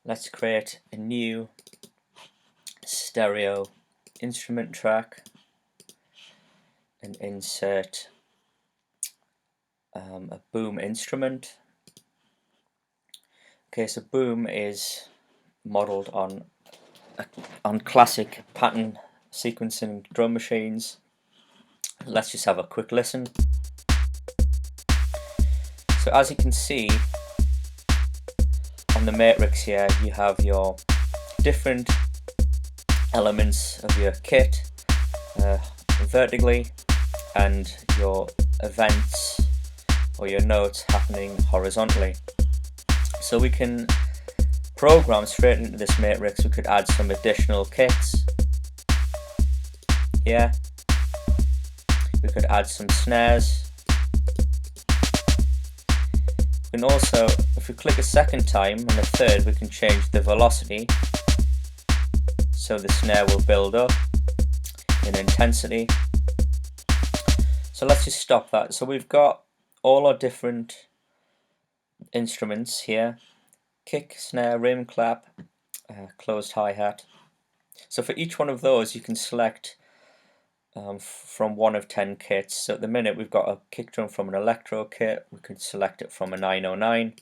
let's create a new stereo instrument track and insert a boom instrument. Okay, so boom is modeled on classic pattern sequencing drum machines. Let's just have a quick listen. So as you can see on the matrix here, you have your different elements of your kit vertically, and your events or your notes happening horizontally. So we can program straight into this matrix. We could add some additional kits here. We could add some snares. We can also, if we click a second time and a third, we can change the velocity, so the snare will build up in intensity. So let's just stop that. So we've got all our different instruments here: kick, snare, rim, clap, closed hi-hat. So for each one of those you can select from one of 10 kits. So at the minute we've got a kick drum from an electro kit. We could select it from a 909.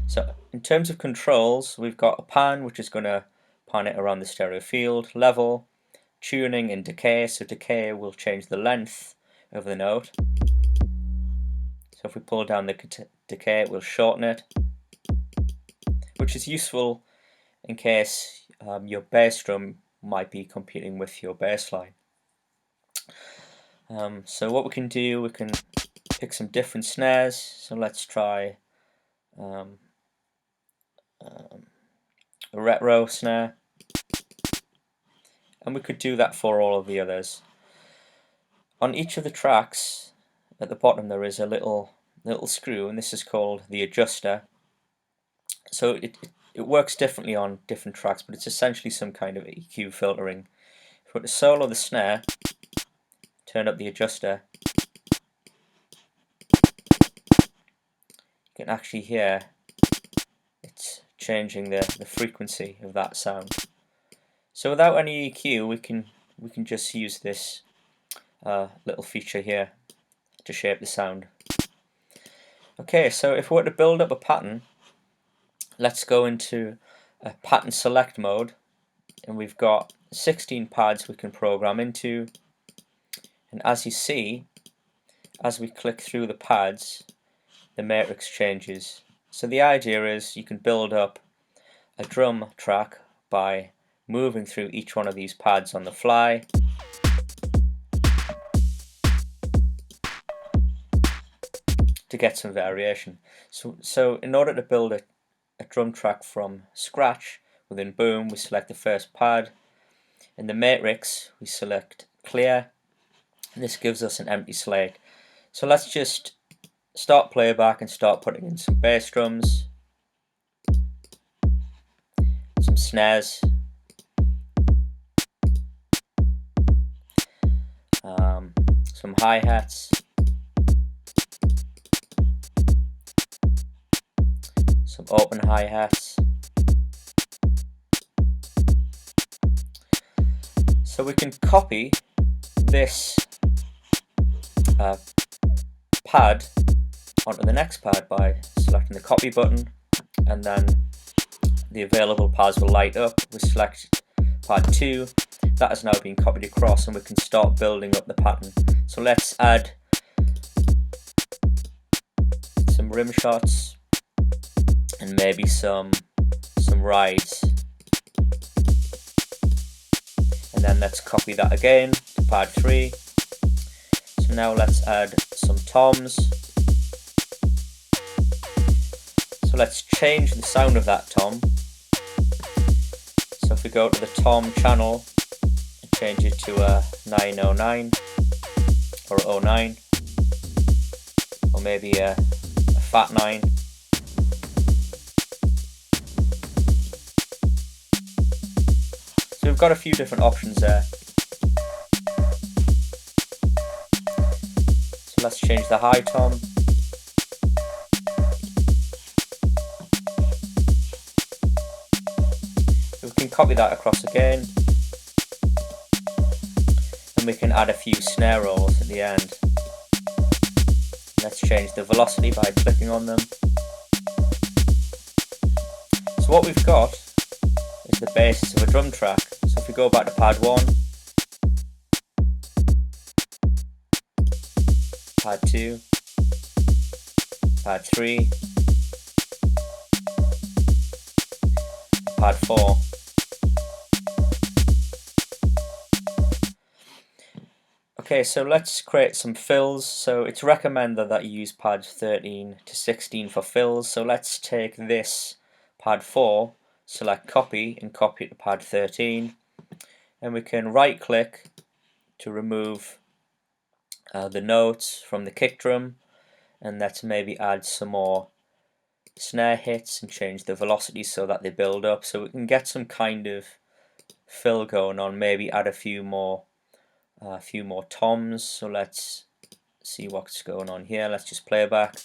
So in terms of controls, we've got a pan, which is going to pan it around the stereo field, level, tuning, and decay. So decay will change the length of the note. So if we pull down the decay, it will shorten it, which is useful in case your bass drum might be competing with your bass line. So what we can do, we can pick some different snares. So let's try a retro snare, and we could do that for all of the others. On each of the tracks at the bottom there is a little screw, and this is called the adjuster. So it works differently on different tracks, but it's essentially some kind of EQ filtering. If we were to solo the snare, turn up the adjuster, you can actually hear it's changing the frequency of that sound. So without any EQ, we can just use this little feature here to shape the sound. Okay, so if we were to build up a pattern, let's go into a pattern select mode, and we've got 16 pads we can program into. And as you see, as we click through the pads, the matrix changes. So the idea is you can build up a drum track by moving through each one of these pads on the fly. To get some variation. So in order to build a drum track from scratch within Boom, we select the first pad. In the matrix, we select clear, and this gives us an empty slate. So let's just start playback and start putting in some bass drums, some snares, some hi-hats, some open hi-hats. So we can copy this pad onto the next pad by selecting the copy button, and then the available pads will light up. We select pad 2, that has now been copied across, and we can start building up the pattern. So let's add some rim shots and maybe some rides, and then let's copy that again to pad 3. So now let's add some toms. So let's change the sound of that tom. So if we go to the tom channel and change it to a 909 or 09, or maybe a fat 9. So we've got a few different options there. So let's change the high tom. copy that across again, and we can add a few snare rolls at the end. Let's change the velocity by clicking on them. So what we've got is the basis of a drum track. So if we go back to pad 1, pad 2, pad 3, pad 4. Okay, so let's create some fills. So it's recommended that you use pads 13 to 16 for fills. So let's take this pad 4, select copy, and copy it to pad 13. And we can right click to remove the notes from the kick drum, and let's maybe add some more snare hits and change the velocity so that they build up, so we can get some kind of fill going on. Maybe add a few more toms. So let's see what's going on here. Let's just play back.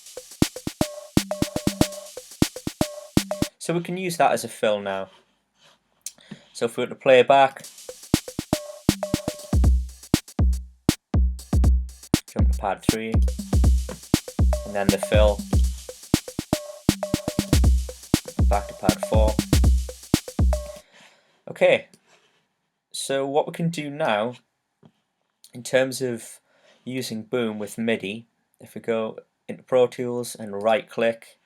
So we can use that as a fill now. So if we were to play back, jump to pad 3, and then the fill, back to pad 4. Okay, so what we can do now in terms of using Boom with MIDI, if we go into Pro Tools and right click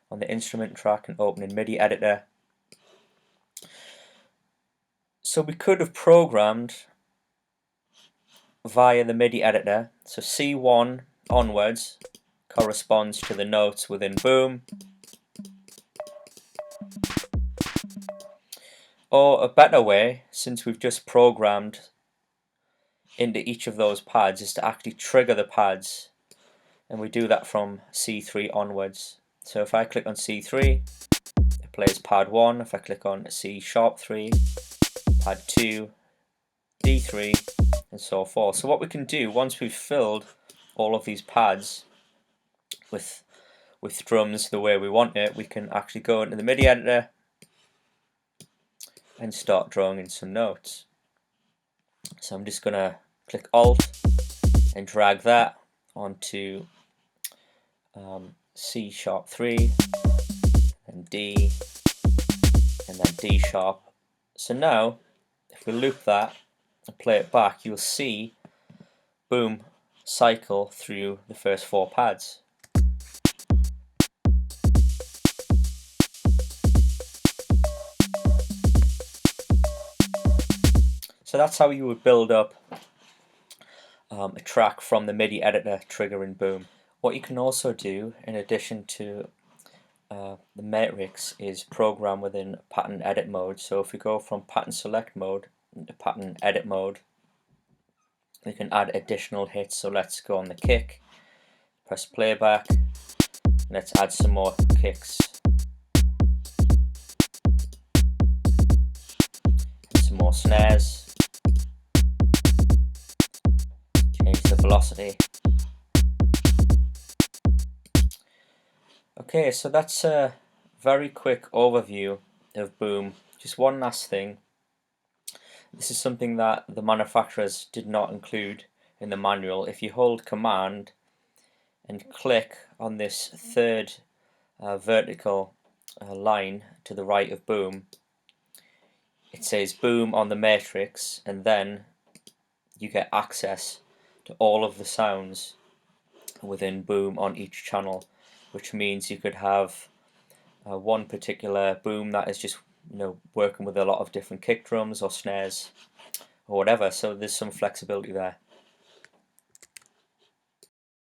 on the instrument track and open in MIDI editor, so we could have programmed via the MIDI editor. So C1 onwards corresponds to the notes within Boom. Or a better way, since we've just programmed into each of those pads, is to actually trigger the pads, and we do that from C3 onwards. So if I click on C3, it plays pad 1. If I click on C#3, pad 2, D3, and so forth. So what we can do, once we've filled all of these pads with drums the way we want it, we can actually go into the MIDI editor and start drawing in some notes. So I'm just going to click Alt and drag that onto C#3 and D and then D sharp. So now if we loop that and play it back, you'll see Boom cycle through the first 4 pads. So that's how you would build up a track from the MIDI editor triggering Boom. What you can also do, in addition to the matrix, is program within pattern edit mode. So if we go from pattern select mode into pattern edit mode, we can add additional hits. So let's go on the kick, press playback, let's add some more kicks, some more snares, change the velocity. Okay, so that's a very quick overview of Boom. Just one last thing. This is something that the manufacturers did not include in the manual. If you hold Command and click on this third vertical line to the right of Boom, it says Boom on the matrix, and then you get access to all of the sounds within Boom on each channel, which means you could have one particular Boom that is just working with a lot of different kick drums or snares or whatever. So there's some flexibility there.